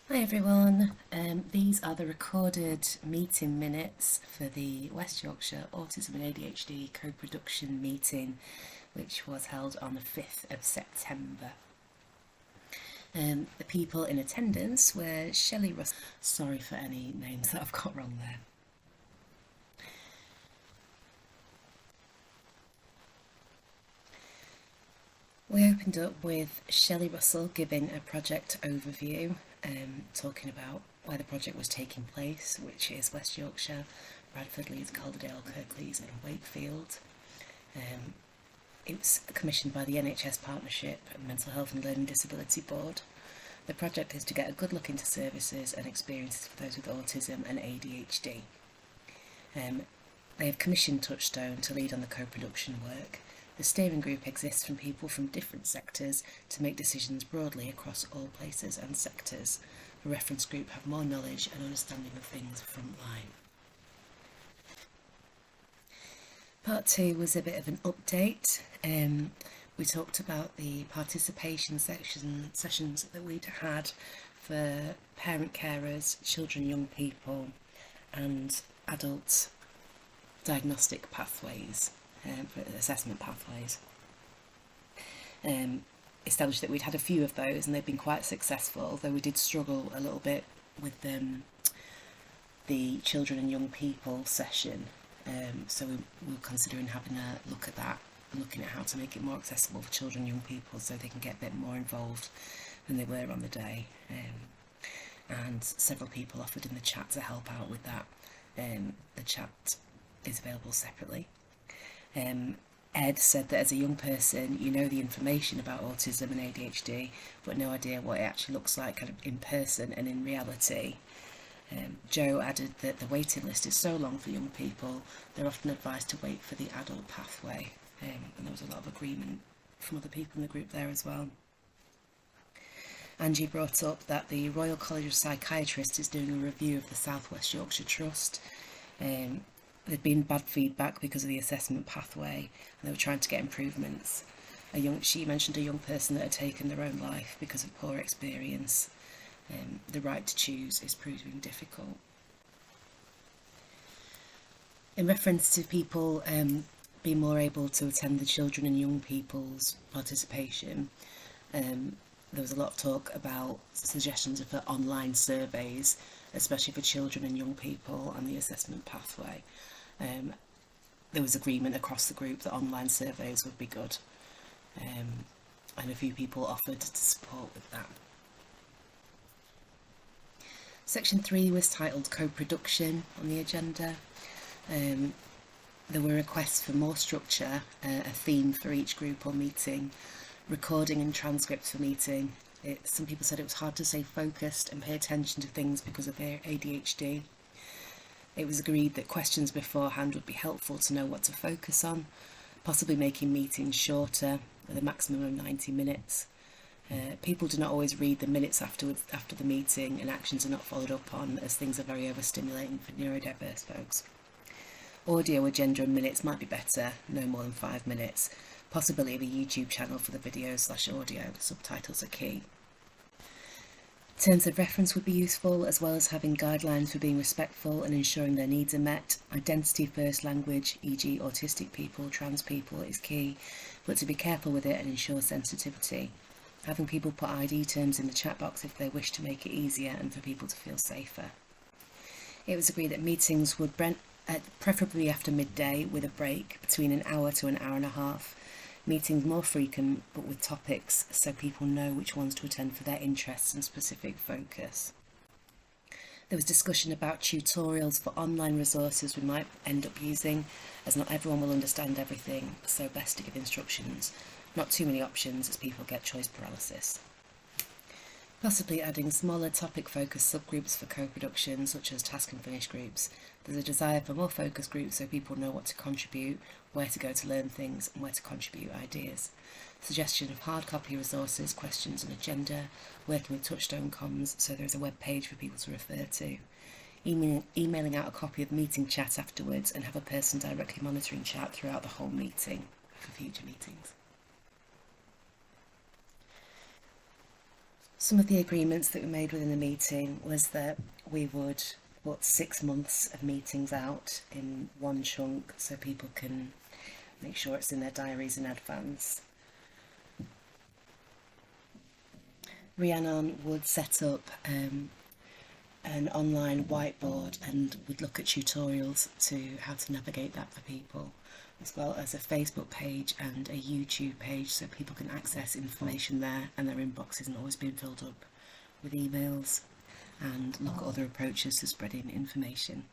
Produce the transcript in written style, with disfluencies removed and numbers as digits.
Hi everyone, these are the recorded meeting minutes for the West Yorkshire Autism and ADHD co-production meeting, which was held on the 5th of September. The people in attendance were Shelley Russell. Sorry for any names that I've got wrong there. We opened up with Shelley Russell giving a project overview, talking about where the project was taking place, which is West Yorkshire, Bradford, Leeds, Calderdale, Kirklees and Wakefield. It was commissioned by the NHS Partnership and Mental Health and Learning Disability Board. The project is to get a good look into services and experiences for those with autism and ADHD. They have commissioned Touchstone to lead on the co-production work. The steering group exists from people from different sectors to make decisions broadly across all places and sectors. The reference group have more knowledge and understanding of things frontline. Part 2 was a bit of an update. We talked about the participation sessions that we'd had for parent carers, children, young people and adult diagnostic pathways, for assessment pathways. Established that we'd had a few of those and they'd been quite successful, though we did struggle a little bit with the children and young people session. So we were considering having a look at that and looking at how to make it more accessible for children and young people so they can get a bit more involved than they were on the day. And several people offered in the chat to help out with that. The chat is available separately. Ed said that as a young person you know the information about autism and ADHD but no idea what it actually looks like kind of in person and in reality. Joe added that the waiting list is so long for young people they're often advised to wait for the adult pathway, and there was a lot of agreement from other people in the group there as well. Angie brought up that the Royal College of Psychiatrists is doing a review of the South West Yorkshire Trust. There'd been bad feedback because of the assessment pathway and they were trying to get improvements. She mentioned a young person that had taken their own life because of poor experience. The right to choose is proving difficult. In reference to people being more able to attend the children and young people's participation, there was a lot of talk about suggestions for online surveys, especially for children and young people and the assessment pathway. There was agreement across the group that online surveys would be good, and a few people offered to support with that. Section 3 was titled Co-Production on the agenda. There were requests for more structure, a theme for each group or meeting, recording and transcripts for meeting. Some people said it was hard to stay focused and pay attention to things because of their ADHD. It was agreed that questions beforehand would be helpful to know what to focus on, possibly making meetings shorter, with a maximum of 90 minutes. People do not always read the minutes after the meeting, and actions are not followed up on as things are very overstimulating for neurodiverse folks. Audio agenda and minutes might be better, no more than 5 minutes. Possibility of a YouTube channel for the video/audio, the subtitles are key. Terms of reference would be useful, as well as having guidelines for being respectful and ensuring their needs are met. Identity first language, e.g. autistic people, trans people, is key, but to be careful with it and ensure sensitivity. Having people put ID terms in the chat box if they wish to make it easier and for people to feel safer. It was agreed that meetings would preferably after midday with a break between an hour to an hour and a half. Meetings more frequent but with topics so people know which ones to attend for their interests and specific focus. There was discussion about tutorials for online resources we might end up using, as not everyone will understand everything, so best to give instructions. Not too many options as people get choice paralysis. Possibly adding smaller topic-focused subgroups for co-production, such as task and finish groups. There's a desire for more focus groups so people know what to contribute, where to go to learn things, and where to contribute ideas. Suggestion of hard copy resources, questions and agenda, working with Touchstone Comms so there is a web page for people to refer to. Emailing out a copy of the meeting chat afterwards and have a person directly monitoring chat throughout the whole meeting for future meetings. Some of the agreements that were made within the meeting was that we would put 6 months of meetings out in one chunk so people can make sure it's in their diaries in advance. Rhiannon would set up an online whiteboard and would look at tutorials to how to navigate that for people, as well as a Facebook page and a YouTube page so people can access information there and their inbox isn't always being filled up with emails, and look at other approaches to spreading information.